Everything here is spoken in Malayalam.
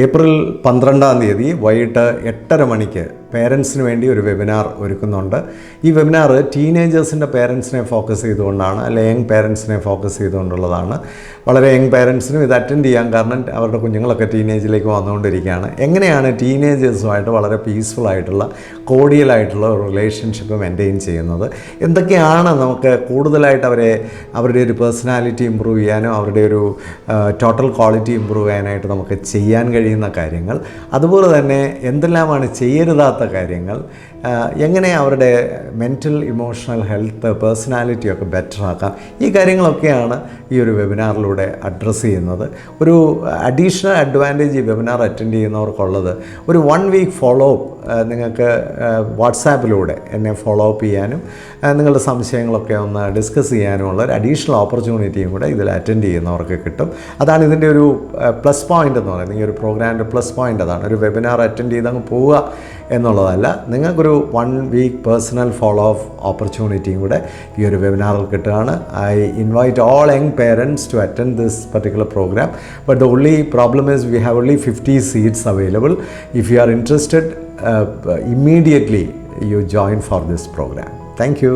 ഏപ്രിൽ 12-ാം തീയതി വൈകിട്ട് 8:30 മണിക്ക് പേരൻസിന് വേണ്ടി ഒരു വെബിനാർ ഒരുക്കുന്നുണ്ട്. ഈ വെബിനാർ ടീനേജേഴ്സിൻ്റെ പേരൻസിനെ ഫോക്കസ് ചെയ്തുകൊണ്ടാണ്, അല്ലെ യങ് പേരൻസിനെ ഫോക്കസ് ചെയ്തുകൊണ്ടുള്ളതാണ്. വളരെ യങ് പേരൻസിനും ഇത് അറ്റൻഡ് ചെയ്യാൻ, കാരണം അവരുടെ കുഞ്ഞുങ്ങളൊക്കെ ടീനേജിലേക്ക് വന്നുകൊണ്ടിരിക്കുകയാണ്. എങ്ങനെയാണ് ടീനേജേഴ്സുമായിട്ട് വളരെ പീസ്ഫുള്ളായിട്ടുള്ള കോഡിയലായിട്ടുള്ള റിലേഷൻഷിപ്പ് മെയിൻറ്റെയിൻ ചെയ്യുന്നത്, എന്തൊക്കെയാണ് നമുക്ക് കൂടുതലായിട്ട് അവരുടെ ഒരു പേഴ്സണാലിറ്റി ഇമ്പ്രൂവ് ചെയ്യാനോ അവരുടെ ഒരു ടോട്ടൽ ക്വാളിറ്റി ഇമ്പ്രൂവ് ചെയ്യാനായിട്ട് നമുക്ക് ചെയ്യാൻ കഴിയുന്ന കാര്യങ്ങൾ, അതുപോലെ തന്നെ എന്തെല്ലാമാണ് ചെയ്യരുതാത്ത കാര്യങ്ങൾ, എങ്ങനെ അവരുടെ മെൻ്റൽ ഇമോഷണൽ ഹെൽത്ത് പേഴ്സണാലിറ്റിയൊക്കെ ബെറ്റർ ആക്കാം, ഈ കാര്യങ്ങളൊക്കെയാണ് ഈ ഒരു വെബിനാറിലൂടെ അഡ്രസ്സ് ചെയ്യുന്നത്. ഒരു അഡീഷണൽ അഡ്വാൻറ്റേജ് ഈ വെബിനാർ അറ്റൻഡ് ചെയ്യുന്നവർക്കുള്ളത്, ഒരു 1 വീക്ക് ഫോളോ അപ്പ് നിങ്ങൾക്ക് വാട്സാപ്പിലൂടെ എന്നെ ഫോളോ അപ്പ് ചെയ്യാനും നിങ്ങളുടെ സംശയങ്ങളൊക്കെ ഒന്ന് ഡിസ്കസ് ചെയ്യാനുമുള്ള ഒരു അഡീഷണൽ ഓപ്പർച്യൂണിറ്റിയും കൂടെ ഇതിൽ അറ്റൻഡ് ചെയ്യുന്നവർക്ക് കിട്ടും. അതാണ് ഇതിൻ്റെ ഒരു പ്ലസ് പോയിൻ്റ് എന്ന് പറയുന്നത്. ഈ ഒരു പ്രോഗ്രാമിൻ്റെ പ്ലസ് പോയിൻ്റ് അതാണ്. ഒരു വെബിനാർ അറ്റൻഡ് ചെയ്ത് അങ്ങ് പോവുക എന്നുള്ളതല്ല, നിങ്ങൾക്കൊരു 1 വീക്ക് പേഴ്സണൽ ഫോളോ അപ്പ് ഓപ്പർച്യൂണിറ്റിയും കൂടെ ഈ ഒരു വെബിനാറിൽ കിട്ടുകയാണ്. I invite all young parents to attend this particular program, but the only problem is we have only 50 seats available. If you are interested, immediately you join for this program. Thank you.